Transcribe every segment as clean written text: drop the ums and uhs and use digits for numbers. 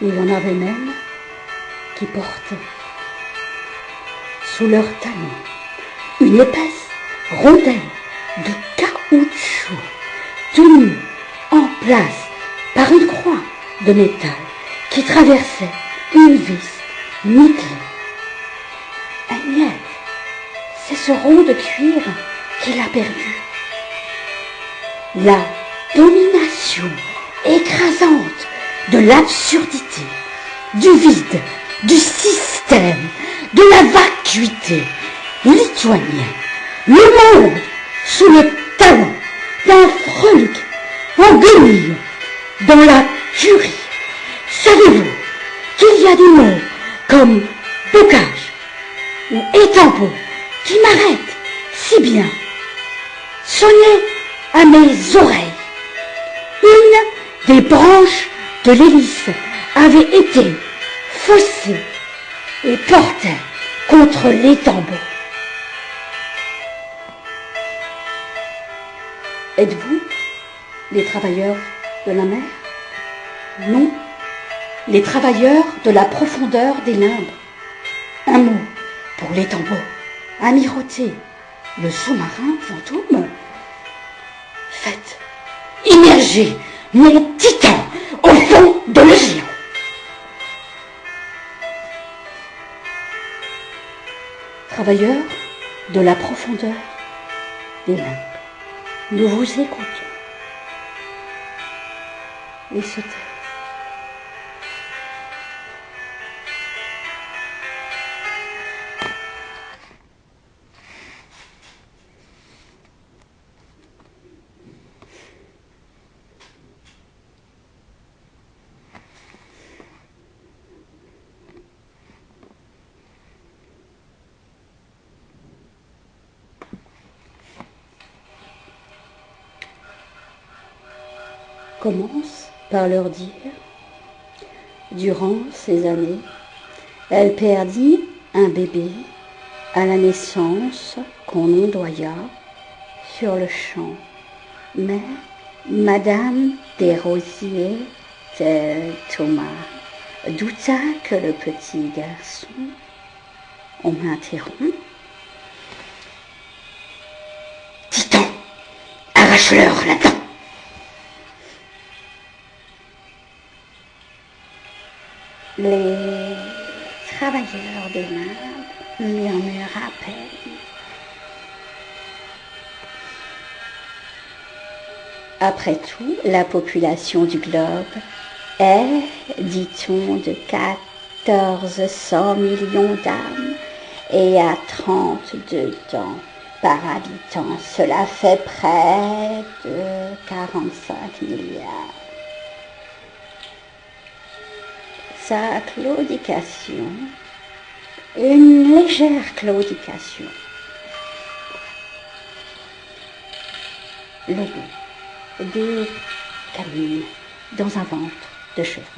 Il y en avait même qui portaient sous leurs talons une épaisse rondelle de caoutchouc tenue en place par une croix de métal qui traversait une vis nickelée. Agnès, c'est ce rond de cuir qu'il a perdu. La domination écrasante de l'absurdité, du vide, du système, de la vacuité lituanienne, le monde sous le talon d'un frolic en guenilles dans la curie. Savez-vous qu'il y a des mots comme bocage ou étampeau qui m'arrêtent si bien, sonnaient à mes oreilles. Une des branches de l'hélice avait été faussée et portait contre l'étambot. Êtes-vous les travailleurs de la mer? Non, les travailleurs de la profondeur des limbes. Un mot pour l'étambot, amirauté, le sous-marin fantôme. Faites immerger mon titan au fond de l'océan. Travailleurs de la profondeur des limbes, nous vous écoutons. Et se taisent. Commence par leur dire, durant ces années, elle perdit un bébé à la naissance qu'on ondoya sur le champ. Mais Madame Desrosiers, tel Thomas, douta que le petit garçon, on m'interrompt. Titan, arrache-leur la dent. Les travailleurs des limbes murmurent à peine. Après tout, la population du globe est, dit-on, de 1400 millions d'âmes et à 32 dents par habitant. Cela fait près de 45 milliards. Sa claudication, une légère claudication. Le goût des canines dans un ventre de chevreuil.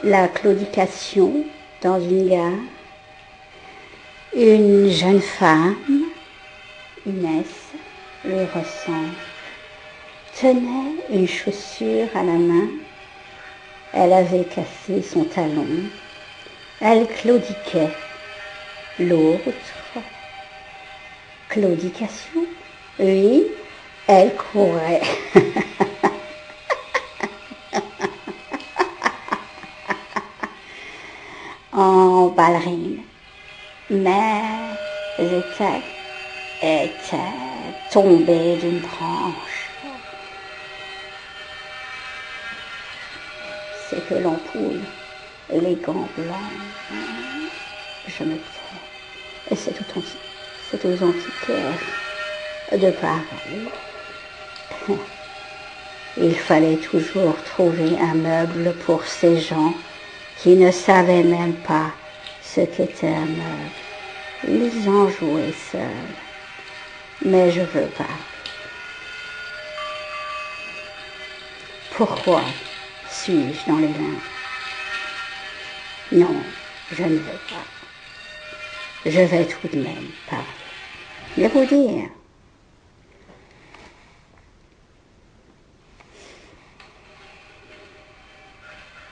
La claudication dans une gare, une jeune femme, Inès, le ressent, tenait une chaussure à la main, elle avait cassé son talon, elle claudiquait, l'autre, claudication, oui, elle courait. En ballerine, mais était tombée d'une branche. C'est que l'ampoule, les gants blancs, je me tais, et c'est aux antiquaires de parler. Il fallait toujours trouver un meuble pour ces gens qui ne savaient même pas ce qu'était un meuble. Ils en jouaient seuls. Mais je veux pas. Pourquoi suis-je dans les limbes? Non, je ne veux pas. Je vais tout de même parler. Et vous dire.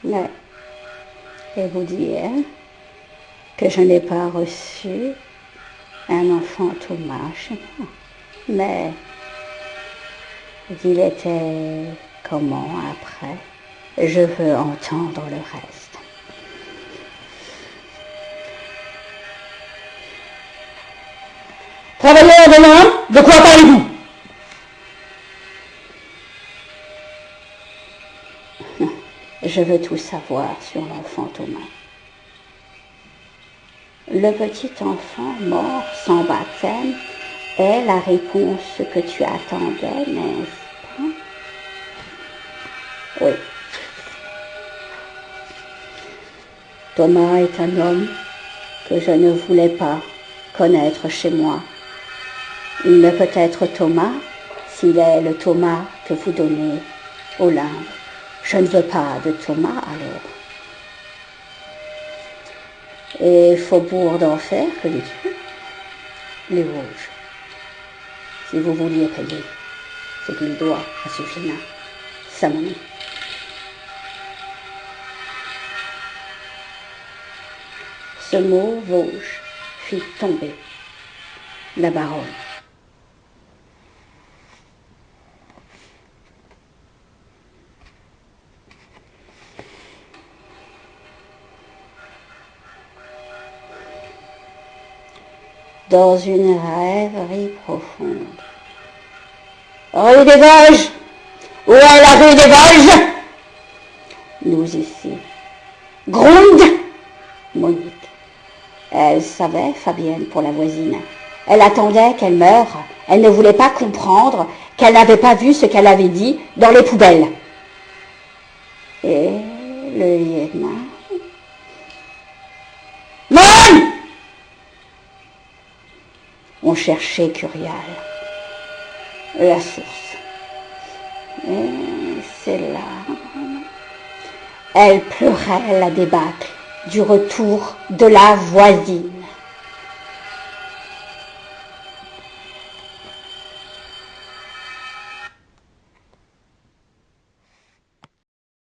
Mais, et vous dire que je n'ai pas reçu un enfant Thomas chez moi. Mais il était comment après? Je veux entendre le reste. Travailleur de l'âme, de quoi parlez-vous? Je veux tout savoir sur l'enfant Thomas. Le petit enfant mort sans baptême est la réponse que tu attendais, n'est-ce pas? Oui. Thomas est un homme que je ne voulais pas connaître chez moi. Il ne peut être Thomas s'il est le Thomas que vous donnez aux limbes. Je ne veux pas de Thomas alors. Et Faubourg d'Enfer, que dis-tu? Les Vosges. Si vous vouliez payer ce qu'il doit à ce vilain, sa monnaie. Ce mot Vosges fit tomber la baronne. Dans une rêverie profonde. Rue des Vosges! Où est la rue des Vosges? Nous ici. Gronde! Monique. Elle savait, Fabienne, pour la voisine. Elle attendait qu'elle meure. Elle ne voulait pas comprendre qu'elle n'avait pas vu ce qu'elle avait dit dans les poubelles. Et le lieutenant. Mon! On cherchait Curial, la source. Et c'est là. Elle pleurait la débâcle du retour de la voisine.